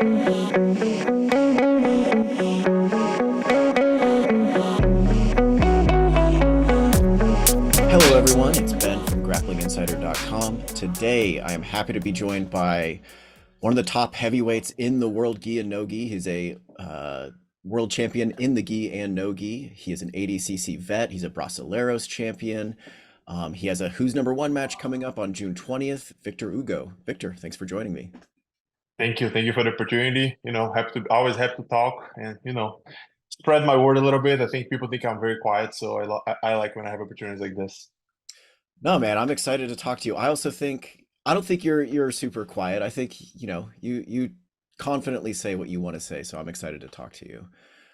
Hello everyone, it's Ben from GrapplingInsider.com. Today I am happy to be joined by one of the top heavyweights in the world, gi and no gi. He's a world champion in the gi and no gi. He is an ADCC vet. He's a Brasileiros champion. He has a Who's Number One match coming up on June 20th. Victor Hugo. Victor, thanks for joining me. Thank you. Thank you for the opportunity. Always have to talk and, spread my word a little bit. I think people think I'm very quiet, so I like when I have opportunities like this. No, man, I'm excited to talk to you. I don't think you're super quiet. I think, you confidently say what you want to say, so I'm excited to talk to you.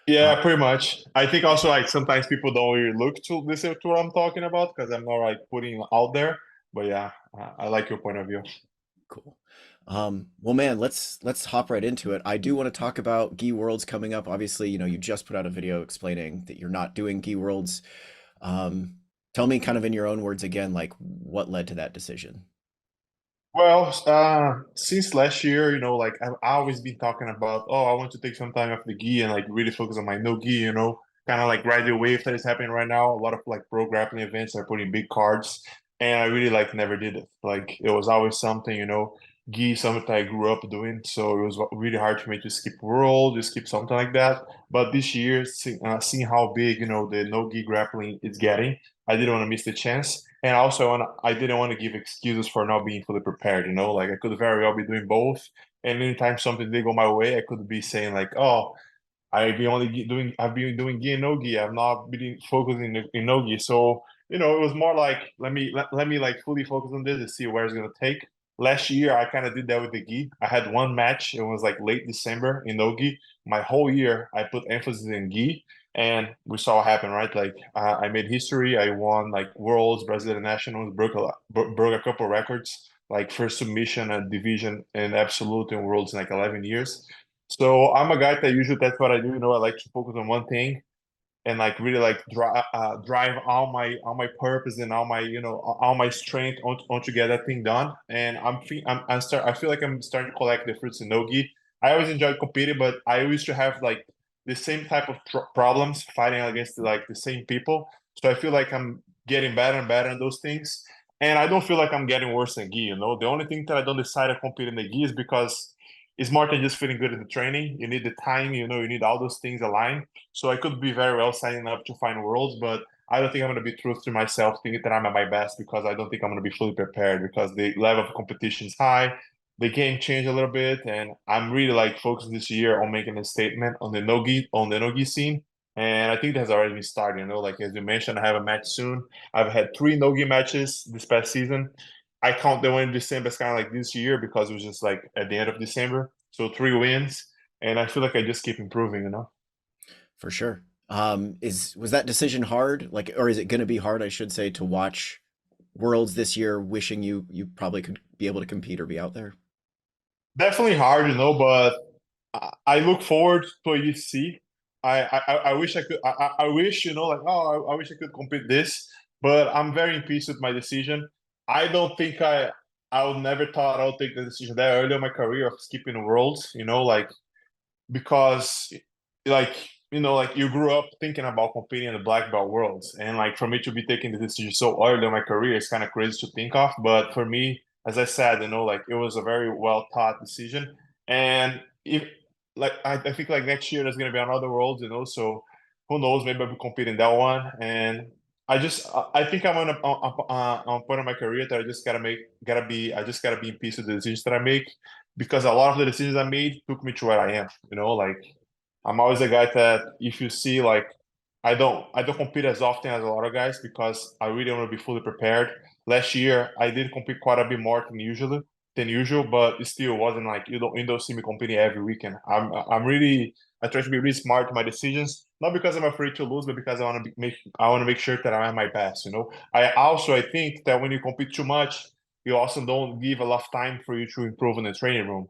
Uh, Yeah, pretty much. I think also like sometimes people don't really look to listen to what I'm talking about because I'm not like putting it out there. But yeah, I like your point of view. Cool. Well, man, let's hop right into it. I do want to talk about Gi Worlds coming up. Obviously, you just put out a video explaining that you're not doing Gi Worlds. Um, Tell me kind of in your own words again, like what led to that decision? Well, since last year, like I've always been talking about, oh, I want to take some time off the gi and like really focus on my no gi, kind of like ride the wave that is happening right now. A lot of like pro grappling events are putting big cards, and I really like never did it. Like it was always something, gi something that I grew up doing, so it was really hard for me to skip world, to skip something like that. But this year, seeing how big, the no gi grappling is getting, I didn't want to miss the chance. And also, I didn't want to give excuses for not being fully prepared. Like I could very well be doing both. And anytime something did go my way, I could be saying like, "Oh, I've been doing gi and no gi. I've not been focusing in no gi." So it was more like let me like fully focus on this and see where it's gonna take. Last year, I kind of did that with the gi. I had one match. It was like late December in no gi. My whole year, I put emphasis in gi, and we saw what happened, right? Like I made history. I won like worlds, Brazilian nationals, broke a couple records, like first submission and division and absolute in worlds in like 11 years. So I'm a guy that usually that's what I do. I like to focus on one thing and like really like drive all my purpose and all my strength on to get that thing done. And I feel like I'm starting to collect the fruits in nogi. I always enjoyed competing, but I used to have like the same type of problems fighting against like the same people. So I feel like I'm getting better and better in those things. And I don't feel like I'm getting worse in gi. The only thing that I don't decide to compete in the gi is because it's more than just feeling good in the training. You need the time, you need all those things aligned. So I could be very well signing up to find worlds, but I don't think I'm going to be true to myself, thinking that I'm at my best because I don't think I'm going to be fully prepared because the level of competition is high. The game changed a little bit, and I'm really like focused this year on making a statement on the nogi scene. And I think that's already been started. Like as you mentioned, I have a match soon. I've had 3 nogi matches this past season. I count the one in December as kind of like this year because it was just like at the end of December. So 3 wins, and I feel like I just keep improving. For sure. Was that decision hard? Like, or is it going to be hard, I should say, to watch Worlds this year, wishing you probably could be able to compete or be out there? Definitely hard, but I look forward to ADCC. I wish I could. I wish, like, oh, I wish I could compete this, but I'm very in peace with my decision. I don't think I would never thought I would take the decision that early in my career of skipping worlds, like because like like you grew up thinking about competing in the black belt worlds, and like for me to be taking the decision so early in my career is kind of crazy to think of, but for me, as I said, like it was a very well thought decision. And if like I think like next year there's going to be another world, so who knows, maybe I'll be competing that one. And I think I'm on a point of my career that I just gotta be in peace with the decisions that I make, because a lot of the decisions I made took me to where I am. Like I'm always a guy that if you see like I don't compete as often as a lot of guys because I really want to be fully prepared. Last year I did compete quite a bit more than usual, but it still wasn't like you don't see me competing every weekend. I try to be really smart in my decisions, not because I'm afraid to lose, but because I want to make sure that I'm at my best. I think that when you compete too much, you also don't give a lot of time for you to improve in the training room.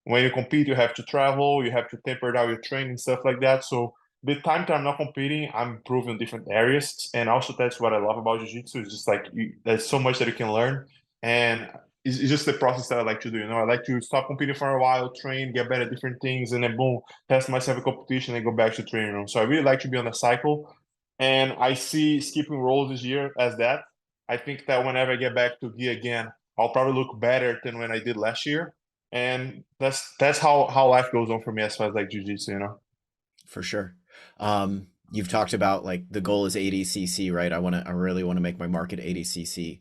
When you compete, you have to travel, you have to temper down your training, stuff like that. So the time that I'm not competing, I'm improving in different areas. And also that's what I love about jiu-jitsu. It's just like there's so much that you can learn. And it's just the process that I like to do. I like to stop competing for a while, train, get better at different things, and then boom, test myself in competition and go back to training room. So I really like to be on the cycle, and I see skipping roles this year as that. I think that whenever I get back to gi again, I'll probably look better than when I did last year, and that's how life goes on for me as far as like jiu-jitsu. For sure. You've talked about like the goal is ADCC, right? I really want to make my mark at ADCC.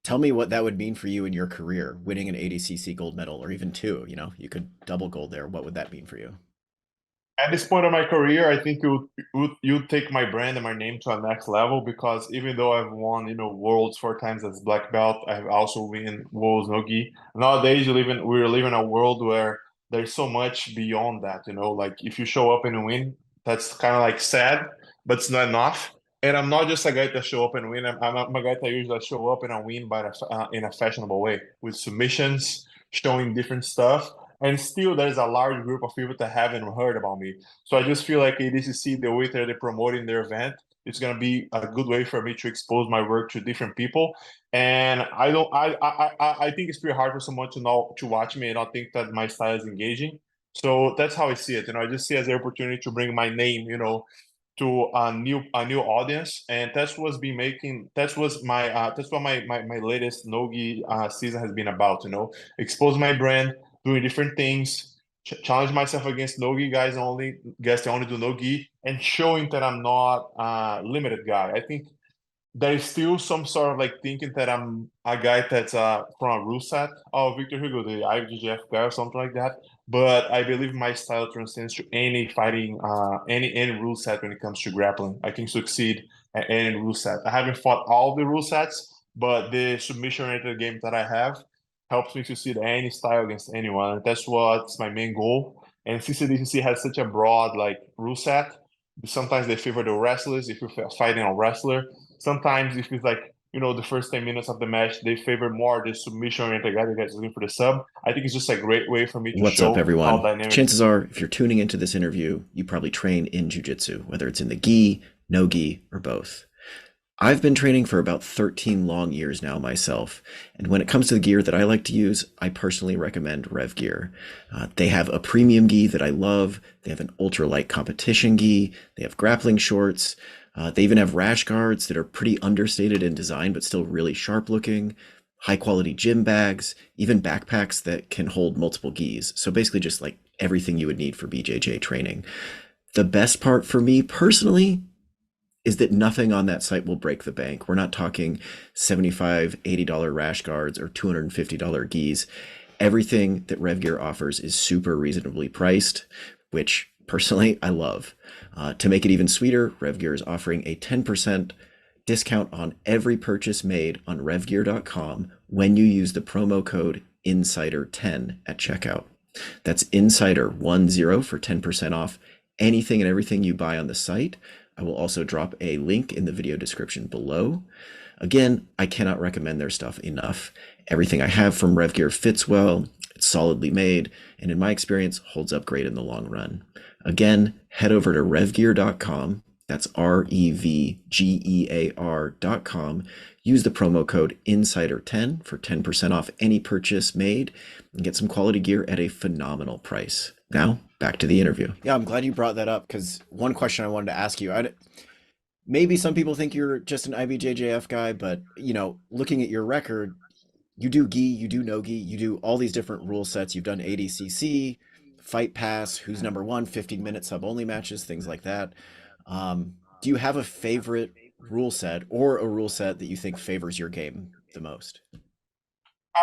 Tell me what that would mean for you in your career, winning an ADCC gold medal or even two, you could double gold there. What would that mean for you? At this point of my career, I think you take my brand and my name to a next level, because even though I've won, worlds 4 times as black belt, I've also won worlds no gi. Nowadays, we're living a world where there's so much beyond that. Like if you show up and win, that's kind of like sad, but it's not enough. And I'm not just a guy that show up and win. I'm a guy that usually show up and I win by in a fashionable way with submissions, showing different stuff, and still there's a large group of people that haven't heard about me. So I just feel like ADCC, the way that they're promoting their event, it's gonna be a good way for me to expose my work to different people. And I don't I think it's pretty hard for someone to watch me and not think that my style is engaging. So that's how I see it. I just see it as an opportunity to bring my name, to a new audience, and that's what my latest nogi season has been about. Expose my brand, doing different things, challenge myself against nogi guys that only do nogi, and showing that I'm not a limited guy. I think there is still some sort of like thinking that I'm a guy that's from a ruleset of Victor Hugo, the IBJJF guy or something like that. But I believe my style transcends to any fighting, any rule set when it comes to grappling. I can succeed at any rule set. I haven't fought all the rule sets, but the submission-oriented game that I have helps me succeed any style against anyone. That's what's my main goal. And since the DCC has such a broad like rule set, sometimes they favor the wrestlers if you're fighting a wrestler. Sometimes if it's like, the first 10 minutes of the match, they favor more the submission-oriented guy that gets looking for the sub. I think it's just a great way for me to What's up, show how everyone? dynamic. Chances are, if you're tuning into this interview, you probably train in jiu-jitsu, whether it's in the gi, no gi, or both. I've been training for about 13 long years now myself, and when it comes to the gear that I like to use, I personally recommend Rev Gear. They have a premium gi that I love. They have an ultralight competition gi. They have grappling shorts. They even have rash guards that are pretty understated in design, but still really sharp looking. High quality gym bags, even backpacks that can hold multiple gis. So basically just like everything you would need for BJJ training. The best part for me personally is that nothing on that site will break the bank. We're not talking $75, $80 rash guards or $250 gis. Everything that Rev Gear offers is super reasonably priced, which personally I love. To make it even sweeter, Rev Gear is offering a 10% discount on every purchase made on revgear.com when you use the promo code INSIDER10 at checkout. That's INSIDER10 for 10% off anything and everything you buy on the site. I will also drop a link in the video description below. Again, I cannot recommend their stuff enough. Everything I have from Rev Gear fits well, it's solidly made, and in my experience, holds up great in the long run. Again, head over to revgear.com. That's REVGEAR.com. Use the promo code INSIDER10 for 10% off any purchase made and get some quality gear at a phenomenal price. Now, back to the interview. Yeah, I'm glad you brought that up because one question I wanted to ask you, maybe some people think you're just an IBJJF guy, but looking at your record, you do gi, you do no gi, you do all these different rule sets. You've done ADCC, Fight Pass, Who's Number One, 15-minute sub-only matches, things like that. Do you have a favorite rule set or a rule set that you think favors your game the most?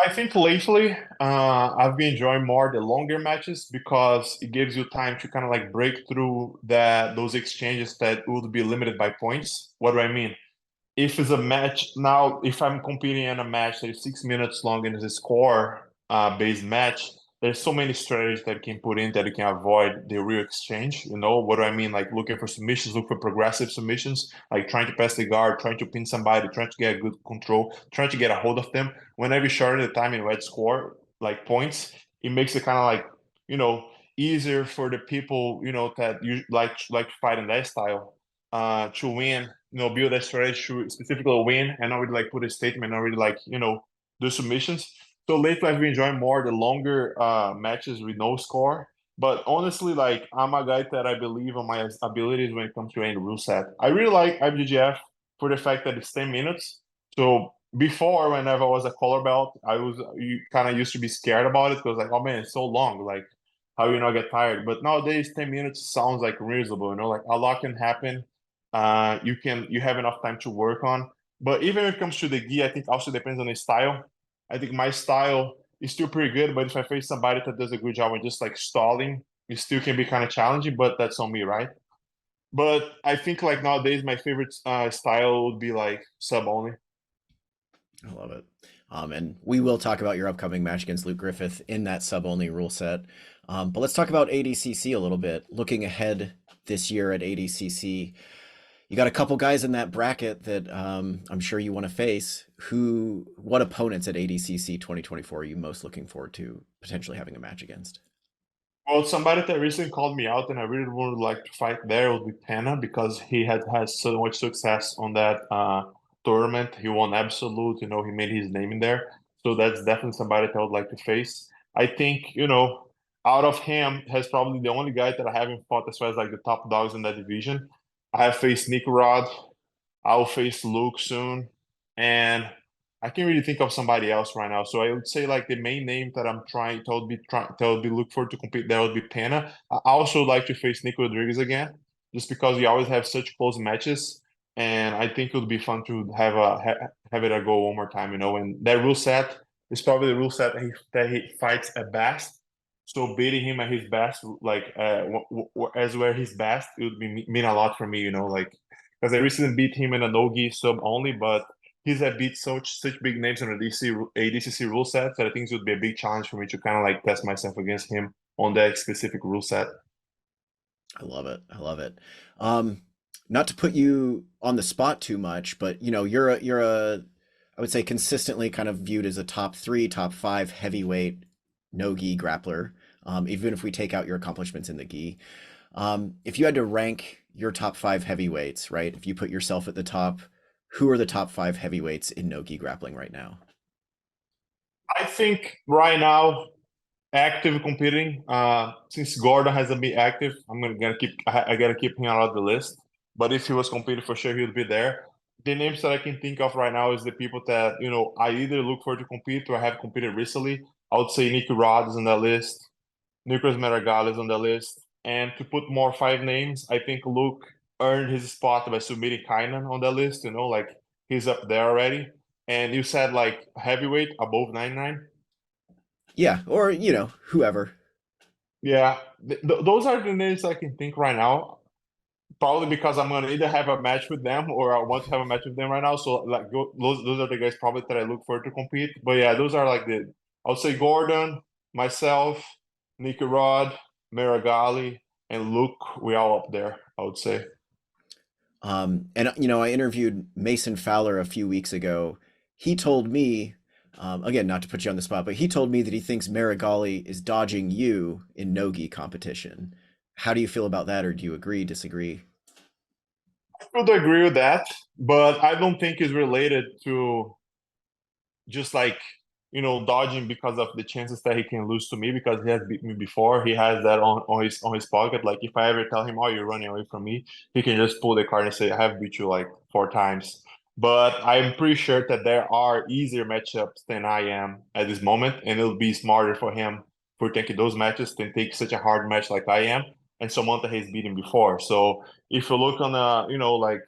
I think lately, I've been enjoying more the longer matches because it gives you time to kind of like break through those exchanges that would be limited by points. What do I mean? If it's a match now, if I'm competing in a match that is 6 minutes long and it's a score based match, there's so many strategies that you can put in that you can avoid the real exchange. What do I mean? Like looking for submissions, look for progressive submissions, like trying to pass the guard, trying to pin somebody, trying to get a good control, trying to get a hold of them. Whenever you shorten the time in red score, like points, it makes it kind of like, easier for the people, that you like to fight in that style to win, build a strategy to specifically win and not really like put a statement, not really like, do submissions. So lately, I've been enjoying more the longer matches with no score. But honestly, like I'm a guy that I believe on my abilities when it comes to any rule set. I really like IBJJF for the fact that it's 10 minutes. So before, whenever I was a color belt, I was kind of used to be scared about it because like, oh man, it's so long. Like, how you not get tired? But nowadays, 10 minutes sounds like reasonable. You know, like a lot can happen. You have enough time to work on. But even when it comes to the gi, I think also depends on the style. I think my style is still pretty good, but if I face somebody that does a good job on just like stalling, it still can be kind of challenging, but that's on me, right? But I think like nowadays, my favorite style would be like sub only. I love it. And we will talk about your upcoming match against Luke Griffith in that sub only rule set. But let's talk about ADCC a little bit. Looking ahead this year at ADCC, you got a couple guys in that bracket that I'm sure you want to face. What opponents at ADCC 2024 are you most looking forward to potentially having a match against? Well, somebody that recently called me out and I really would like to fight there would be Pena because he has so much success on that tournament. He won absolute, you know, he made his name in there. So that's definitely somebody that I would like to face. I think, you know, out of him, has probably the only guy that I haven't fought as far as like the top dogs in that division. I have faced Nick Rod, I'll face Luke soon, and I can't really think of somebody else right now. So I would say like the main name that I'm trying to be look for to compete there would be Pena. I also like to face Nico Rodriguez again, just because we always have such close matches, and I think it would be fun to have it a go one more time. You know, and that rule set is probably the rule set that he fights at best. So beating him at his best, like as where his best, it would mean a lot for me. You know, like because I recently beat him in a no-gi sub only, but he's had beat such big names on the ADCC rule set that I think it would be a big challenge for me to kind of like test myself against him on that specific rule set. I love it. I love it. Not to put you on the spot too much, but you're a I would say consistently kind of viewed as a top three, top five heavyweight no gi grappler. Even if we take out your accomplishments in the gi, if you had to rank your top five heavyweights, right? If you put yourself at the top, who are the top five heavyweights in no gi grappling right now? I think right now, active competing, since Gordon hasn't been active, I gotta keep him out of the list. But if he was competing for sure, he would be there. The names that I can think of right now is the people that, you know, I either look for to compete or have competed recently. I would say Nicky Rod is on that list. Nicolas Maragall is on the list. And to put more five names, I think Luke earned his spot by submitting Kainan on the list. You know, like he's up there already. And you said like heavyweight above 99. Yeah, or whoever. Yeah, those are the names I can think right now. Probably because I'm gonna either have a match with them or I want to have a match with them right now. So like those are the guys probably that I look for to compete. But yeah, those are like I would say Gordon, myself, Nicky Rod, Maragali, and Luke. We all up there, I would say. And I interviewed Mason Fowler a few weeks ago. He told me, again, not to put you on the spot, but he told me that he thinks Marigali is dodging you in no-gi competition. How do you feel about that, or do you agree, disagree? I would agree with that, but I don't think it's related to just like dodging because of the chances that he can lose to me because he has beat me before. He has that on his pocket. Like if I ever tell him, "Oh, you're running away from me," he can just pull the card and say, "I have beat you like 4 times." But I'm pretty sure that there are easier matchups than I am at this moment, and it'll be smarter for him for taking those matches than take such a hard match like I am and someone that he's beaten before. So if you look on like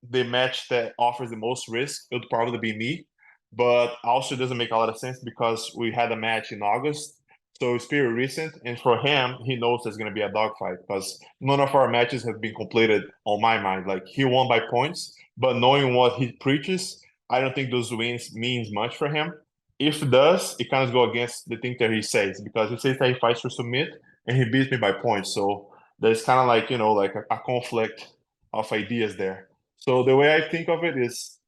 the match that offers the most risk, it would probably be me, but also doesn't make a lot of sense because we had a match in August, so it's pretty recent. And for him, he knows there's going to be a dogfight because none of our matches have been completed on my mind. Like he won by points, but knowing what he preaches, I don't think those wins means much for him. If it does, it kind of go against the thing that he says because he says that he fights to submit and he beats me by points. So there's kind of like like a conflict of ideas there. So the way I think of it is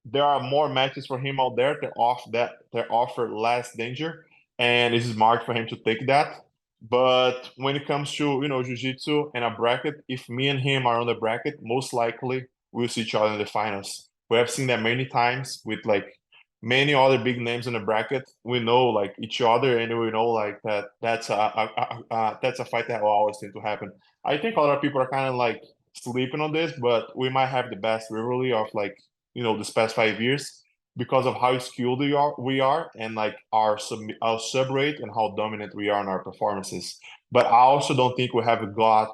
there are more matches for him out there that offer less danger, and it's smart for him to take that. But when it comes to jiu-jitsu and a bracket, if me and him are on the bracket, most likely we'll see each other in the finals. We have seen that many times with like many other big names in the bracket. We know like each other, and we know like that's a fight that will always tend to happen. I think a lot of people are kind of like sleeping on this, but we might have the best rivalry of like this past 5 years because of how skilled we are and like our sub rate and how dominant we are in our performances. But I also don't think we have got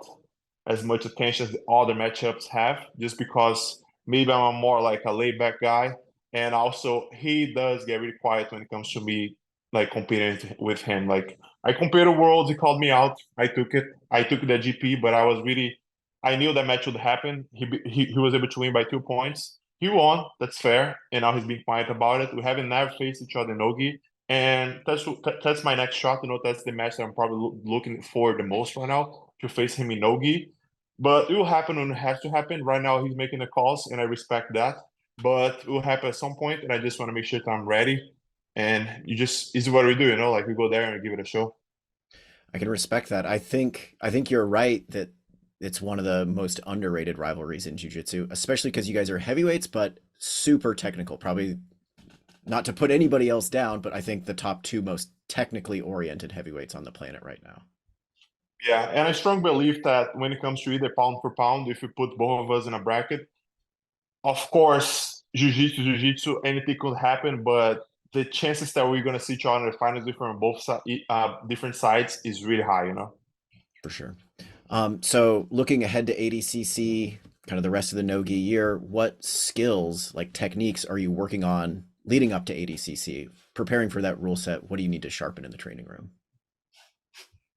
as much attention as the other matchups have, just because maybe I'm a more like a laid back guy, and also he does get really quiet when it comes to me like competing with him. Like I competed Worlds, he called me out, I took it, I took the GP, but I knew that match would happen. He was able to win by 2 points. He won, that's fair, and now he's being quiet about it. We haven't never faced each other in Nogi, and that's my next shot. That's the match that I'm probably looking for the most right now, to face him in Nogi. But it will happen when it has to happen. Right now, he's making the calls, and I respect that. But it will happen at some point, and I just want to make sure that I'm ready. And this is what we do, like we go there and give it a show. I can respect that. I think you're right that it's one of the most underrated rivalries in jiu-jitsu, especially because you guys are heavyweights, but super technical. Probably not to put anybody else down, but I think the top two most technically oriented heavyweights on the planet right now. Yeah, and I strongly believe that when it comes to either pound for pound, if you put both of us in a bracket, of course, jiu-jitsu, anything could happen, but the chances that we're gonna see each other in the finals from both different sides is really high. For sure. So looking ahead to ADCC, kind of the rest of the Nogi year, what skills, like techniques, are you working on leading up to ADCC? Preparing for that rule set, what do you need to sharpen in the training room?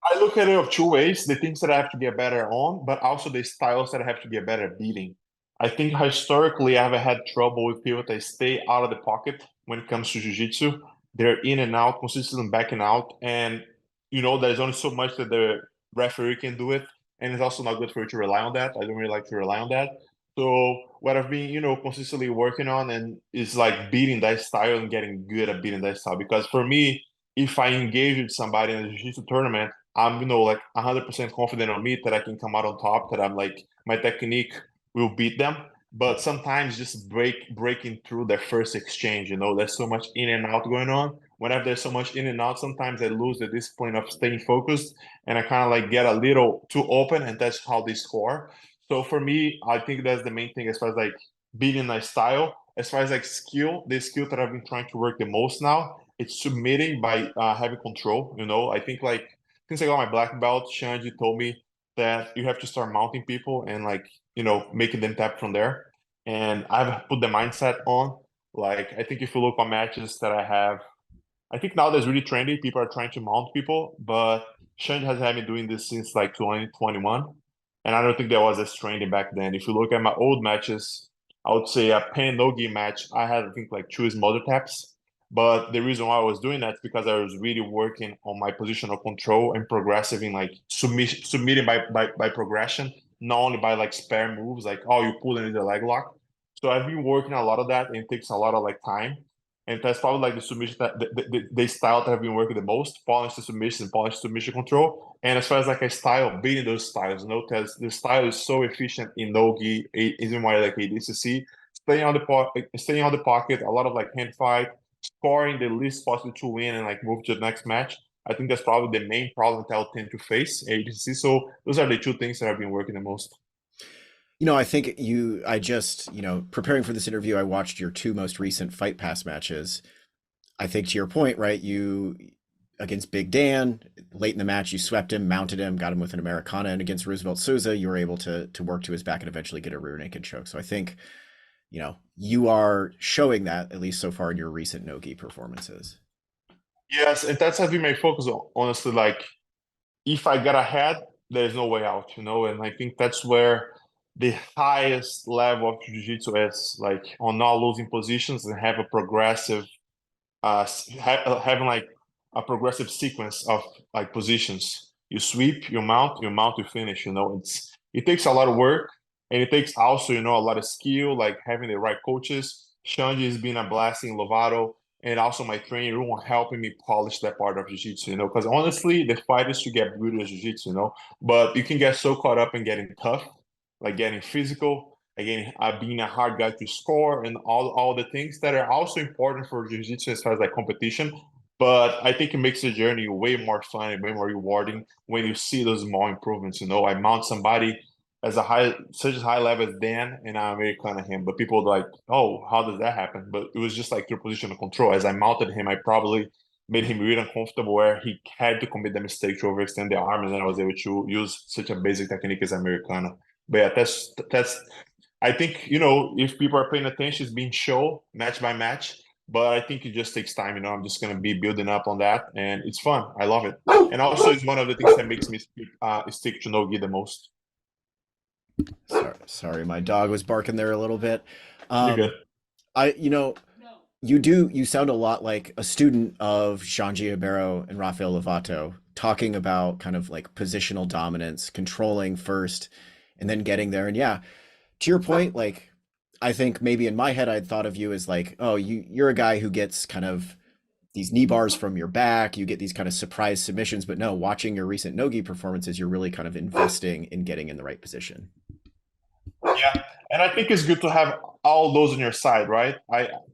I look at it of two ways: the things that I have to get better on, but also the styles that I have to get better at beating. I think historically I have had trouble with people that stay out of the pocket when it comes to jiu-jitsu. They're in and out, consistently backing out, and there's only so much that the referee can do it, and it's also not good for you to rely on that. I don't really like to rely on that. So what I've been, consistently working on and is like beating that style and getting good at beating that style. Because for me, if I engage with somebody in a jiu-jitsu tournament, I'm, like 100% confident on me that I can come out on top, that I'm like, my technique will beat them. But sometimes just breaking through their first exchange, there's so much in and out going on. Whenever there's so much in and out, sometimes I lose the discipline of staying focused, and I kind of like get a little too open, and that's how they score. So for me, I think that's the main thing as far as like beating my style. As far as like the skill that I've been trying to work the most now, it's submitting by having control. I think like since I got my black belt, Shanji told me that you have to start mounting people and like, making them tap from there. And I've put the mindset on. Like, I think if you look on matches that I have, I think now that's really trendy. People are trying to mount people, but Shanji has had me doing this since like 2021. And I don't think that was as trendy back then. If you look at my old matches, I would say a Pen no-gi match, I had, I think, like two smother taps. But the reason why I was doing that is because I was really working on my positional control and progressive in like submitting by progression, not only by like spare moves, like, oh, you pull into the leg lock. So I've been working a lot of that, and it takes a lot of like time. And that's probably like the submission that the style that I've been working the most: polish to submission, polish to submission control. And as far as like a style, beating those styles, because the style is so efficient in Nogi, even more like ADCC, staying on the pocket, a lot of like hand fight, scoring the least possible to win and like move to the next match. I think that's probably the main problem that I'll tend to face ADCC. So those are the two things that I've been working the most. I think I just, preparing for this interview, I watched your two most recent Fight Pass matches. I think to your point, right? You, against Big Dan, late in the match, you swept him, mounted him, got him with an Americana, and against Roosevelt Souza, you were able to work to his back and eventually get a rear naked choke. So I think, you are showing that, at least so far in your recent no-gi performances. Yes, and that's has been my focus, honestly. Like, if I get ahead, there's no way out, and I think that's where the highest level of jiu-jitsu is, like on not losing positions and have a progressive having like a progressive sequence of like positions. You sweep, you mount, you finish. It takes a lot of work, and it takes also a lot of skill, like having the right coaches. Shanji has been a blessing, Lovato, and also my training room helping me polish that part of jiu-jitsu. Because honestly, the fight is to get good at jiu-jitsu. But you can get so caught up in getting tough, like getting physical, again, being a hard guy to score and all the things that are also important for jiu-jitsu as far as like competition. But I think it makes the journey way more fun and way more rewarding when you see those small improvements. I mount somebody as such a high level as Dan, and I'm American him. But people are like, oh, how does that happen? But it was just like through positional control. As I mounted him, I probably made him really uncomfortable where he had to commit the mistake to overextend the arm, and then I was able to use such a basic technique as Americana. But yeah, that's I think, if people are paying attention, it's being shown match by match. But I think it just takes time. I'm just going to be building up on that. And it's fun. I love it. And also, it's one of the things that makes me stick to no-gi the most. Sorry, my dog was barking there a little bit. You're good. You sound a lot like a student of Jean Giabero and Rafael Lovato, talking about kind of like positional dominance, controlling first, and then getting there. And yeah, to your point, like I think maybe in my head I'd thought of you as like, oh, you're a guy who gets kind of these knee bars from your back, you get these kind of surprise submissions, but no, watching your recent nogi performances, you're really kind of investing in getting in the right position. Yeah, and I think it's good to have all those on your side, right?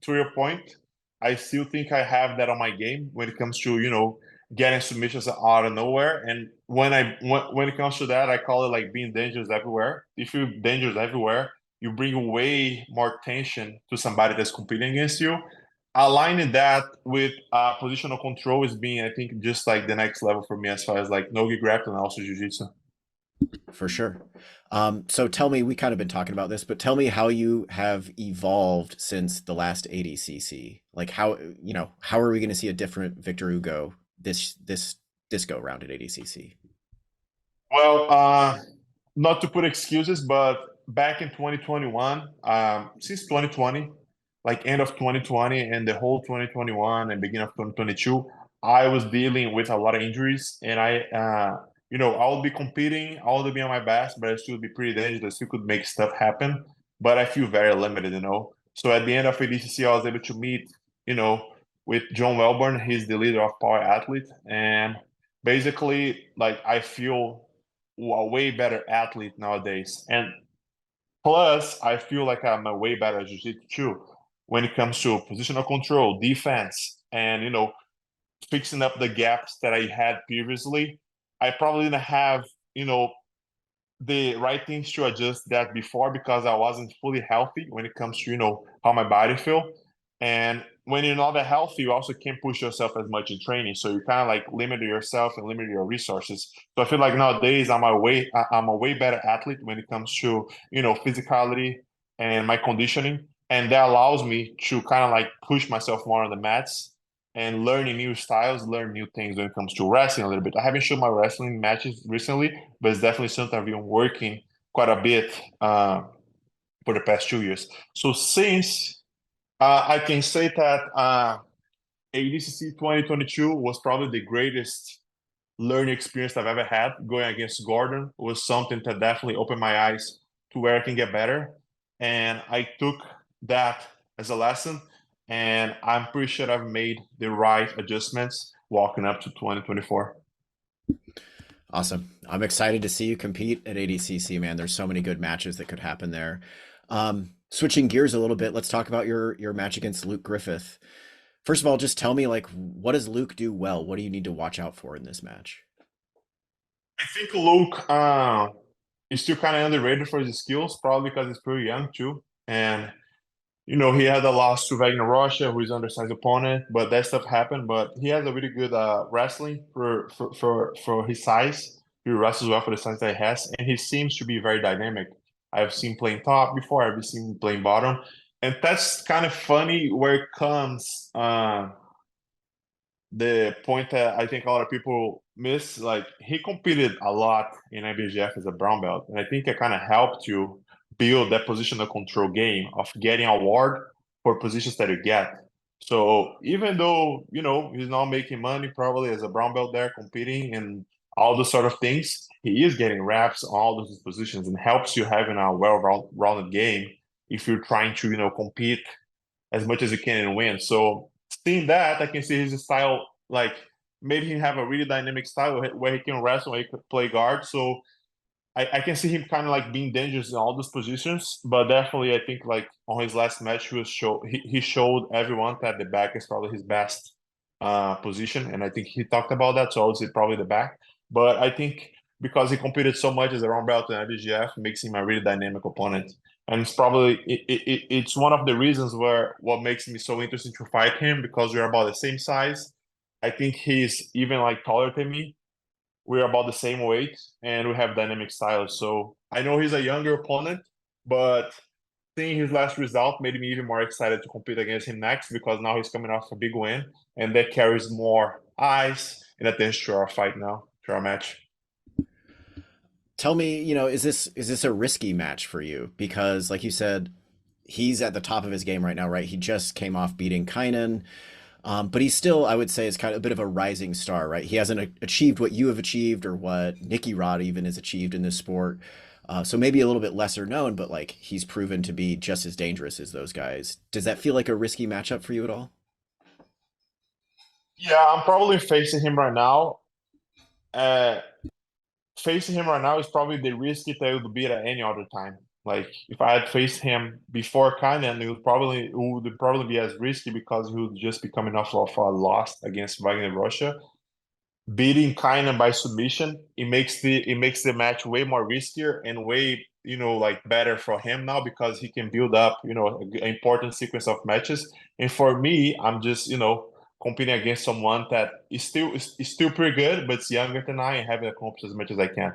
To your point, I still think I have that on my game when it comes to getting submissions out of nowhere. And when it comes to that, I call it like being dangerous everywhere. If you're dangerous everywhere, you bring way more tension to somebody that's competing against you. Aligning that with positional control is being, I think, just like the next level for me as far as like nogi grappling and also jiu-jitsu. For sure. So tell me, we kind of been talking about this, but tell me how you have evolved since the last ADCC. Like how are we going to see a different Victor Hugo this go round at ADCC? Well, not to put excuses, but back in 2021, since 2020, like end of 2020 and the whole 2021 and beginning of 2022, I was dealing with a lot of injuries, and I would be competing, I would be on my best, but I still be pretty dangerous. I still could make stuff happen, but I feel very limited. So at the end of ADCC, I was able to meet, with John Welborn. He's the leader of Power Athlete, and basically, like I feel a way better athlete nowadays. And plus, I feel like I'm a way better jiu-jitsu too when it comes to positional control, defense, and fixing up the gaps that I had previously. I probably didn't have, the right things to adjust that before because I wasn't fully healthy when it comes to, how my body feel. And when you're not that healthy, you also can't push yourself as much in training. So you kind of like limit yourself and limit your resources. So I feel like nowadays I'm a way better athlete when it comes to, physicality and my conditioning. And that allows me to kind of like push myself more on the mats and learning new styles, learn new things when it comes to wrestling a little bit. I haven't shown my wrestling matches recently, but it's definitely something I've been working quite a bit for the past 2 years. So since I can say that ADCC 2022 was probably the greatest learning experience I've ever had. Going against Gordon was something that definitely opened my eyes to where I can get better. And I took that as a lesson. And I'm pretty sure I've made the right adjustments walking up to 2024. Awesome. I'm excited to see you compete at ADCC, man. There's so many good matches that could happen there. Switching gears a little bit, let's talk about your match against Luke Griffith. First of all, just tell me, like, what does Luke do well? What do you need to watch out for in this match? I think Luke is still kind of underrated for his skills, probably because he's pretty young too. And he had a loss to Wagner Rocha, who is an undersized opponent, but that stuff happened. But he has a really good wrestling for his size. He wrestles well for the size that he has, and he seems to be very dynamic. I've seen playing top before, I've seen playing bottom, and that's kind of funny where it comes the point that I think a lot of people miss. Like he competed a lot in IBJJF as a brown belt, and I think it kind of helped you build that positional control game of getting award for positions that you get. So even though he's not making money probably as a brown belt there competing and all those sort of things, he is getting reps on all those positions and helps you having a well-rounded game if you're trying to compete as much as you can and win. So seeing that, I can see his style, like made him have a really dynamic style where he can wrestle, where he could play guard. So I can see him kind of like being dangerous in all those positions, but definitely I think like on his last match he showed everyone that the back is probably his best position, and I think he talked about that. So I would say probably the back, but I think because he competed so much as a round belt in IBGF makes him a really dynamic opponent, and it's probably it's one of the reasons where what makes me so interested to fight him because we're about the same size. I think he's even like taller than me. We're about the same weight and we have dynamic styles. So I know he's a younger opponent, but seeing his last result made me even more excited to compete against him next because now he's coming off a big win and that carries more eyes and attention to our fight now, to our match. Tell me, is this a risky match for you? Because like you said, he's at the top of his game right now, right? He just came off beating Kynan. But he's still, I would say, is kind of a bit of a rising star, right? He hasn't achieved what you have achieved or what Nicky Rod even has achieved in this sport. So maybe a little bit lesser known, but like he's proven to be just as dangerous as those guys. Does that feel like a risky matchup for you at all? Yeah, I'm probably facing him right now. Uh, Facing him right now is probably the riskiest I would beat at any other time. Like if I had faced him before Kynan, it would probably be as risky because he would just be coming off of a loss against Wagner Russia. Beating Kynan by submission, it makes the match way more riskier and way like better for him now because he can build up an important sequence of matches. And for me, I'm just competing against someone that is still pretty good, but it's younger than I and haven't accomplished as much as I can.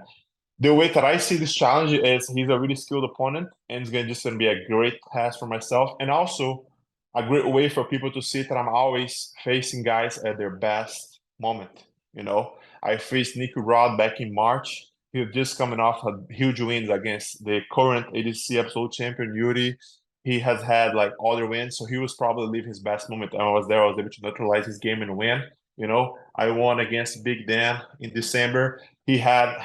The way that I see this challenge is he's a really skilled opponent, and it's gonna be a great test for myself, and also a great way for people to see that I'm always facing guys at their best moment. I faced Nicky Rod back in March. He was just coming off a huge wins against the current ADCC absolute champion Yuri. He has had like other wins, so he was probably living his best moment. I was there. I was able to neutralize his game and win. I won against Big Dan in December. He had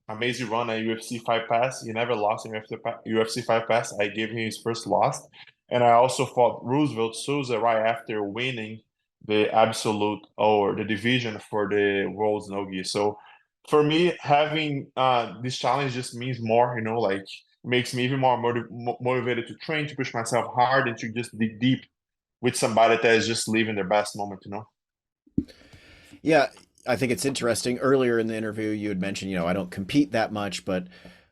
amazing run at UFC Fight Pass. He never lost in UFC Fight Pass. I gave him his first loss, and I also fought Roosevelt Souza right after winning the absolute or the division for the world's nogi. So for me, having this challenge just means more. Like makes me even more motivated to train, to push myself hard, and to just dig deep with somebody that is just living their best moment. Yeah, I think it's interesting. Earlier in the interview, you had mentioned, I don't compete that much, but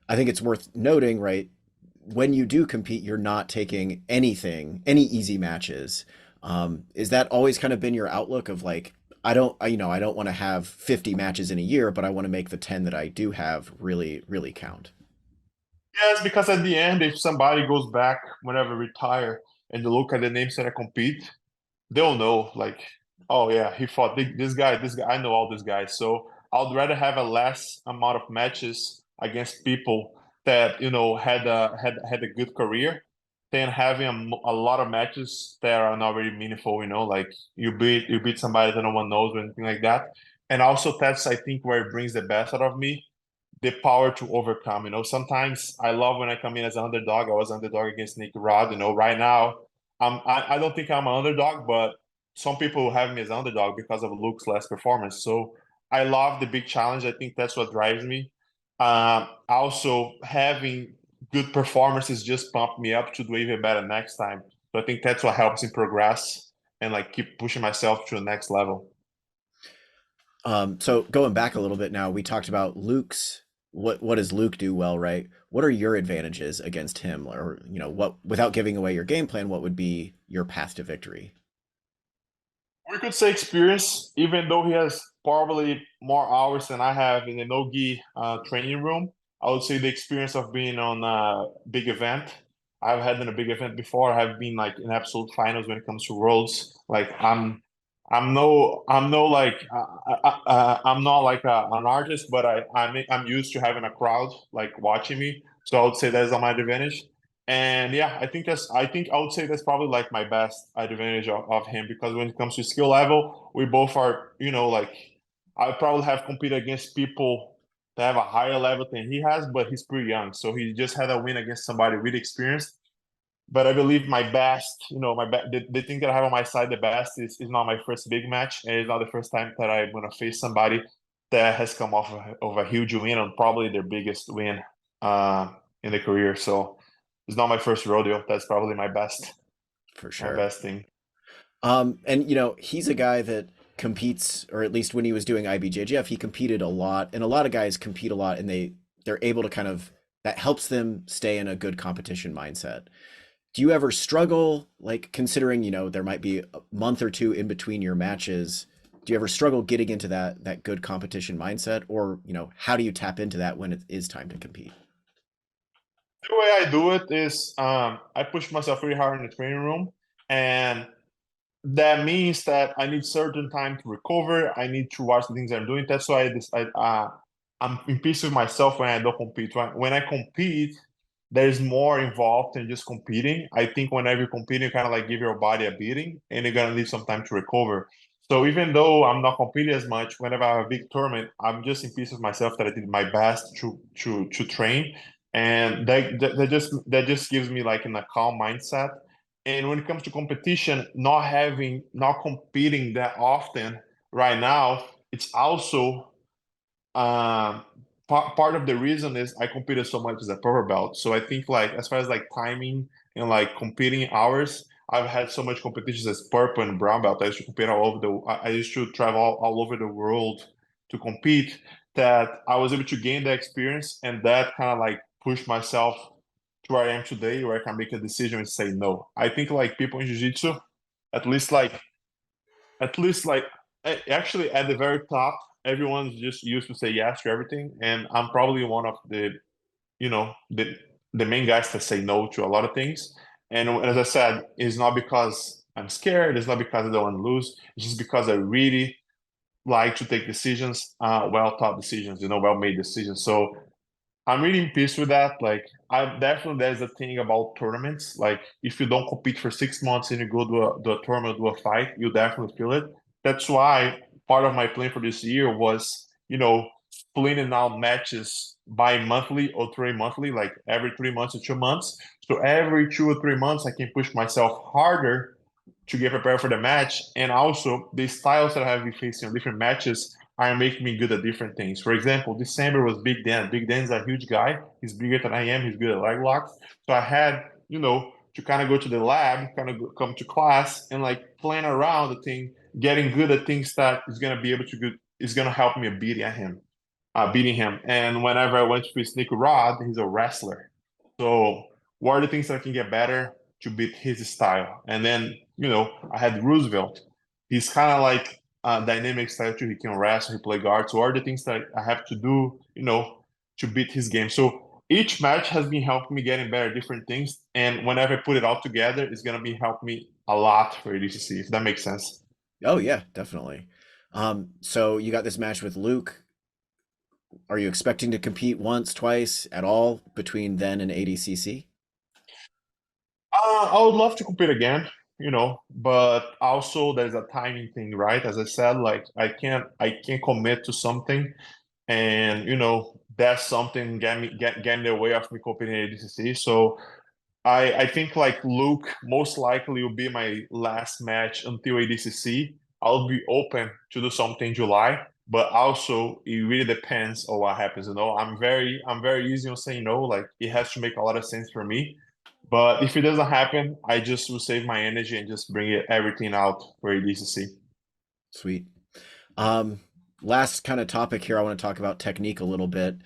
I think it's worth noting, right? When you do compete, you're not taking any easy matches. Is that always kind of been your outlook of like, I don't want to have 50 matches in a year, but I want to make the 10 that I do have really, really count. Yes, because at the end, if somebody goes back whenever retire and they look at the names that I compete, they'll know like, oh yeah, he fought this guy. I know all these guys. So I'd rather have a less amount of matches against people that had a good career than having a lot of matches that are not really meaningful. Like you beat somebody that no one knows or anything like that. And also that's I think where it brings the best out of me, the power to overcome. Sometimes I love when I come in as an underdog. I was underdog against Nick Rod. Right now, I don't think I'm an underdog, but some people have me as an underdog because of Luke's last performance. So I love the big challenge. I think that's what drives me. Also, having good performances just pump me up to do even better next time. So I think that's what helps me progress and like keep pushing myself to the next level. So going back a little bit now, we talked about Luke's what does Luke do well, right? What are your advantages against him, or what without giving away your game plan, what would be your path to victory? We could say experience, even though he has probably more hours than I have in the Nogi training room. I would say the experience of being on a big event. I've had in a big event before. I've been like in absolute finals when it comes to worlds. Like I'm no like I'm not like an artist, but I'm used to having a crowd like watching me. So I would say that's on my advantage. And yeah, I think I would say that's probably like my best advantage of him because when it comes to skill level, we both are, like I probably have competed against people that have a higher level than he has, but he's pretty young. So he just had a win against somebody really experienced. But I believe my best, the thing that I have on my side the best is not my first big match. And it's not the first time that I'm gonna face somebody that has come off of a huge win, and probably their biggest win in the career. So it's not my first rodeo. That's probably For my sure. best thing. And he's a guy that competes, or at least when he was doing IBJJF, he competed a lot, and a lot of guys compete a lot, and they're able to kind of that helps them stay in a good competition mindset. Do you ever struggle, like considering there might be a month or two in between your matches? Do you ever struggle getting into that good competition mindset, or how do you tap into that when it is time to compete? The way I do it is I push myself really hard in the training room, and that means that I need certain time to recover. I need to watch the things I'm doing. That's why I decide I'm in peace with myself when I don't compete. When I compete, there's more involved than just competing. I think whenever you compete, you kind of like give your body a beating, and you're gonna need some time to recover. So even though I'm not competing as much, whenever I have a big tournament, I'm just in peace with myself that I did my best to train, and that just gives me like in a calm mindset. And when it comes to competition, not competing that often right now, it's also part of the reason is I competed so much as a purple belt. So I think like as far as like timing and like competing hours, I've had so much competitions as purple and brown belt. I used to compete all over I used to travel all over the world to compete, that I was able to gain the experience, and that kind of like pushed myself to where I am today, where I can make a decision and say no. I think like people in jiu-jitsu, at least like at least actually at the very top, everyone's just used to say yes to everything, and I'm probably one of the you know the the main guys that say no to a lot of things. And as I said, it's not because I'm scared, it's not because I don't want to lose, it's just because I really like to take decisions, well thought decisions, well made decisions. So I'm really in peace with that. Like, I definitely, there's a thing about tournaments. Like, if you don't compete for 6 months and you go to a tournament, do a fight, you definitely feel it. That's why part of my plan for this year was, splitting out matches bi-monthly or 3 monthly, like every 3 months or 2 months. So every 2 or 3 months, I can push myself harder to get prepared for the match. And also, the styles that I have been facing on different matches are making me good at different things. For example, December was Big Dan. Big Dan is a huge guy. He's bigger than I am. He's good at leg locks. So I had, to kind of go to the lab, kind of come to class and like playing around the thing, getting good at things that is gonna be able to good is gonna help me beating him. And whenever I went to Sneaker Rod, he's a wrestler. So what are the things that I can get better to beat his style? And then, I had Roosevelt. He's kind of like a dynamic style too. He can wrestle, he play guard. So what are the things that I have to do, to beat his game? So each match has been helping me getting better at different things. And whenever I put it all together, it's gonna be helping me a lot for ADCC, if that makes sense. Oh yeah, definitely. So you got this match with Luke. Are you expecting to compete once, twice, at all between then and ADCC? I would love to compete again, but also there's a timing thing, right? As I said, like I can't commit to something, and that's something get in the way of me competing at ADCC. So I think like Luke most likely will be my last match until ADCC. I'll be open to do something in July, but also it really depends on what happens. I'm very easy on saying no. Like it has to make a lot of sense for me. But if it doesn't happen, I just will save my energy and just bring everything out for ADCC. Sweet. Um, Last kind of topic here, I want to talk about technique a little bit.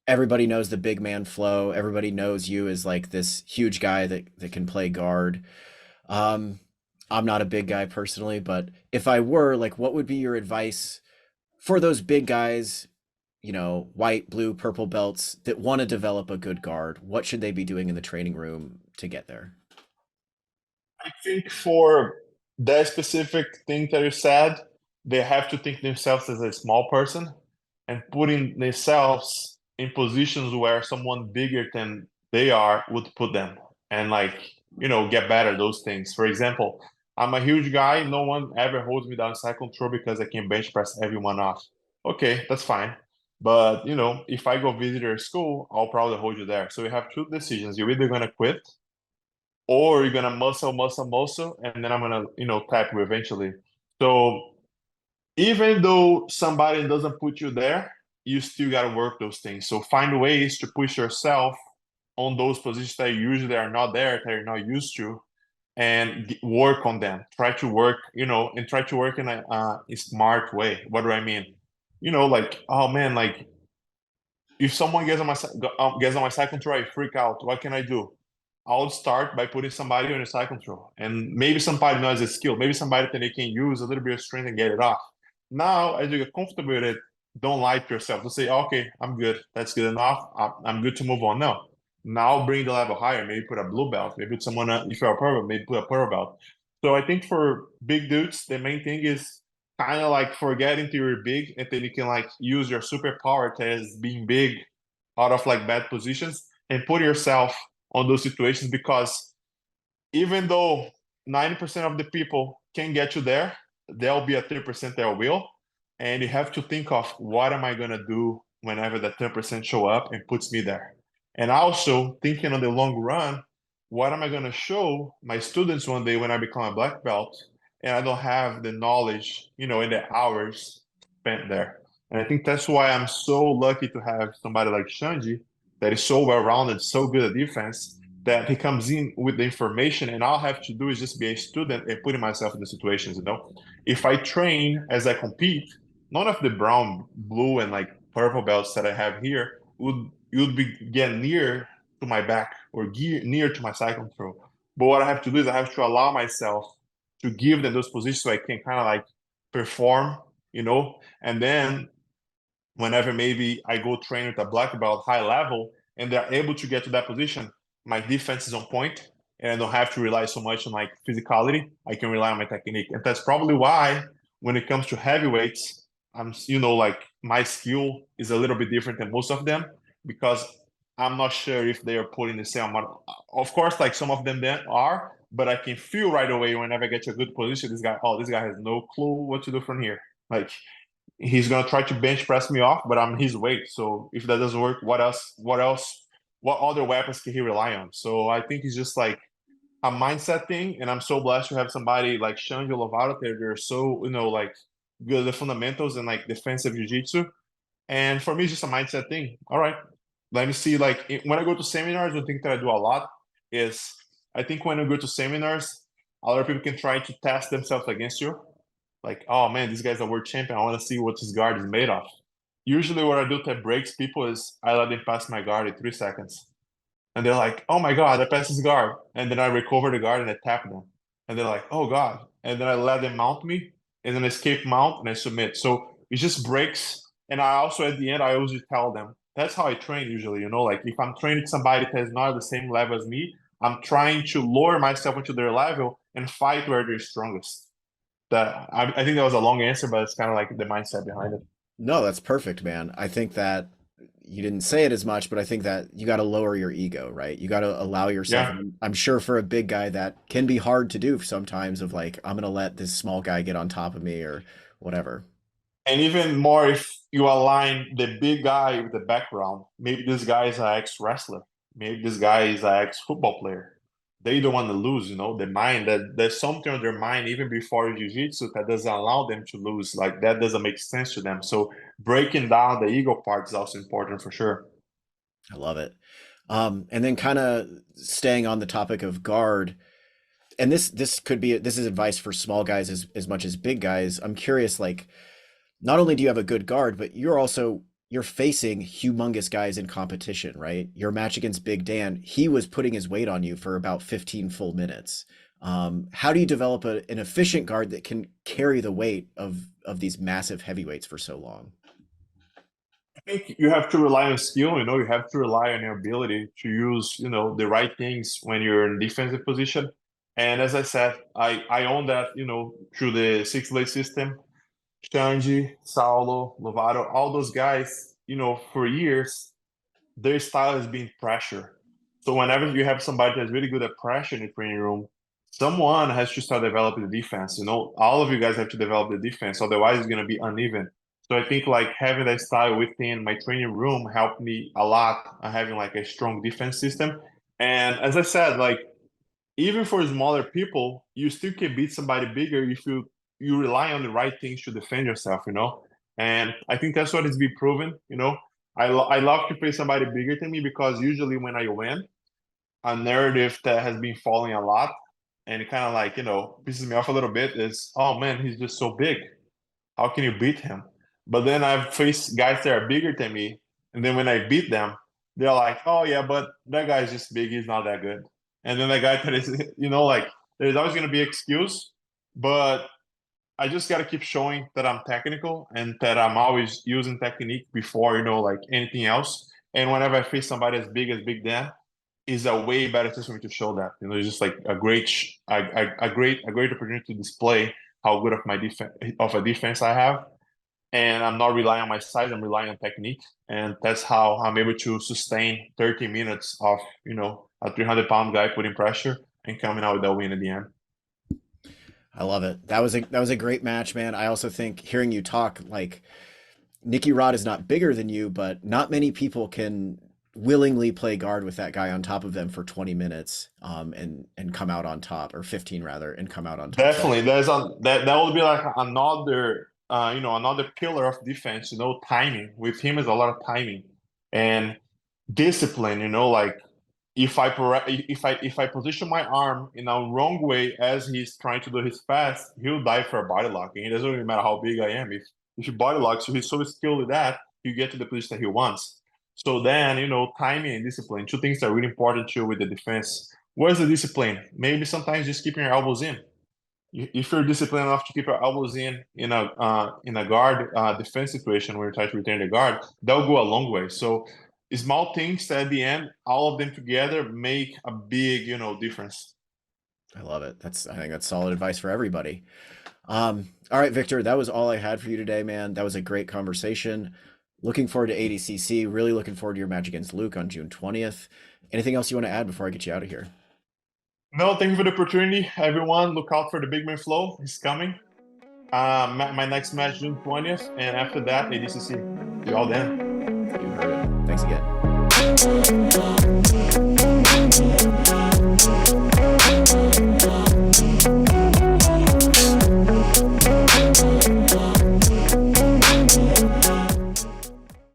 Everybody knows the big man flow. Everybody knows you as like this huge guy that can play guard. Um, I'm not a big guy personally, but if I were, like, what would be your advice for those big guys, white, blue, purple belts that want to develop a good guard? What should they be doing in the training room to get there? I think for that specific thing that you said, they have to think themselves as a small person and putting themselves in positions where someone bigger than they are would put them, and like, get better at those things. For example, I'm a huge guy. No one ever holds me down side control because I can bench press everyone off. Okay, that's fine. But if I go visit your school, I'll probably hold you there. So you have two decisions. You're either gonna quit or you're gonna muscle, muscle, muscle, and then I'm gonna, tap you eventually. So even though somebody doesn't put you there, you still got to work those things. So find ways to push yourself on those positions that usually are not there, that you're not used to, and work on them. Try to work, and try to work in a smart way. What do I mean? Like, oh man, like if someone gets on my side control, I freak out. What can I do? I'll start by putting somebody on a side control, and maybe somebody knows a skill. Maybe somebody that they can use a little bit of strength and get it off. Now, as you get comfortable with it, don't lie to yourself. Don't say, "Okay, I'm good. That's good enough. I'm good to move on." No. Now bring the level higher. Maybe put a blue belt. Maybe put someone if you're a purple, maybe put a purple belt. So I think for big dudes, the main thing is kind of like forgetting that you're big and then you can like use your superpower as being big out of like bad positions and put yourself on those situations, because even though 90% of the people can get you there, there'll be a 30% that will. And you have to think of what am I going to do whenever that 10% show up and puts me there. And also thinking on the long run, what am I going to show my students one day when I become a black belt and I don't have the knowledge, in the hours spent there. And I think that's why I'm so lucky to have somebody like Shanji that is so well-rounded, so good at defense, that he comes in with the information and all I have to do is just be a student and putting myself in the situations. If I train as I compete, none of the brown, blue, and like purple belts that I have here would be get near to my back or near to my side control. But what I have to do is I have to allow myself to give them those positions so I can kind of like perform, and then whenever maybe I go train with a black belt high level and they're able to get to that position, my defense is on point and I don't have to rely so much on like physicality. I can rely on my technique. And that's probably why when it comes to heavyweights, like my skill is a little bit different than most of them, because I'm not sure if they are putting the same amount. Of course, like some of them then are, but I can feel right away whenever I get to a good position, this guy has no clue what to do from here. Like he's gonna try to bench press me off, but I'm his weight. So if that doesn't work, what else? What other weapons can he rely on? So I think it's just like a mindset thing, and I'm so blessed to have somebody like Xande Lovato there. They're so like good at the fundamentals and like defensive jiu-jitsu. And for me, it's just a mindset thing. All right, let me see. Like when I go to seminars, one thing that I do a lot is I think when I go to seminars, a lot of people can try to test themselves against you. Like, oh man, this guy's a world champion. I want to see what his guard is made of. Usually, what I do that breaks people is I let them pass my guard in 3 seconds. And they're like, oh my God, I passed his guard. And then I recover the guard and I tap them. And they're like, oh God. And then I let them mount me and then escape mount and I submit. So it just breaks. And I also, at the end, I always just tell them, that's how I train usually. Like if I'm training somebody that is not at the same level as me, I'm trying to lower myself into their level and fight where they're strongest. I think that was a long answer, but it's kind of like the mindset behind it. No, that's perfect, man. I think that you didn't say it as much, but I think that you got to lower your ego, right? You got to allow yourself. Yeah. I'm sure for a big guy that can be hard to do sometimes, of like, I'm going to let this small guy get on top of me or whatever. And even more if you align the big guy with the background. Maybe this guy is an ex-wrestler. Maybe this guy is an ex-football player. They don't want to lose, the mind that there's something on their mind even before jiu-jitsu that doesn't allow them to lose. Like that doesn't make sense to them. So breaking down the ego part is also important for sure. I love it. And then kind of staying on the topic of guard, and this is advice for small guys as much as big guys. I'm curious, like, not only do you have a good guard, but you're facing humongous guys in competition, right? Your match against Big Dan, he was putting his weight on you for about 15 full minutes. How do you develop an efficient guard that can carry the weight of these massive heavyweights for so long? I think you have to rely on skill, you have to rely on your ability to use, the right things when you're in defensive position. And as I said, I own that, through the six blade system. Xande, Saulo, Lovato, all those guys, for years, their style has been pressure. So whenever you have somebody that's really good at pressure in the training room, someone has to start developing the defense. All of you guys have to develop the defense, otherwise it's gonna be uneven. So I think like having that style within my training room helped me a lot, having like a strong defense system. And as I said, like even for smaller people, you still can beat somebody bigger if you you rely on the right things to defend yourself, you know. And I think that's what is being proven, you know. I love to play somebody bigger than me because usually when I win, a narrative that has been falling a lot and it kind of like, you know, pisses me off a little bit is, oh man, he's just so big. How can you beat him? But then I've faced guys that are bigger than me, and then when I beat them, they're like, oh yeah, but that guy's just big, he's not that good. And then the guy that is, you know, like there's always gonna be excuse, but I just gotta keep showing that I'm technical and that I'm always using technique before, you know, like anything else. And whenever I face somebody as Big Dan, is a way better chance for me to show that. You know, it's just like a great opportunity to display how good of a defense I have. And I'm not relying on my size, I'm relying on technique. And that's how I'm able to sustain 30 minutes of, you know, a 300-pound guy putting pressure and coming out with that win at the end. I love it. That was a great match, man. I also think hearing you talk, like, Nicky Rod is not bigger than you, but not many people can willingly play guard with that guy on top of them for 20 minutes, and come out on top, or 15 rather, and come out on top. Definitely, that would be like another you know, another pillar of defense. You know, timing with him is a lot of timing and discipline. You know, like if I position my arm in a wrong way as he's trying to do his fast, he'll die for a body lock, and it doesn't really matter how big I am. If you body lock, so he's so skilled with that, you get to the position that he wants. So then, you know, timing and discipline, two things that are really important too with the defense. Where's the discipline? Maybe sometimes just keeping your elbows in. If you're disciplined enough to keep your elbows in a guard defense situation where you try to return the guard, that'll go a long way. So small things at the end, all of them together make a big, you know, difference. I love it. I think that's solid advice for everybody. All right, Victor, that was all I had for you today, man. That was a great conversation. Looking forward to ADCC. Really looking forward to your match against Luke on June 20th. Anything else you want to add before I get you out of here? No, thank you for the opportunity, everyone. Look out for the Big Man Flow. He's coming. My next match June 20th, and after that, ADCC. See you all then. You heard it. Thanks again.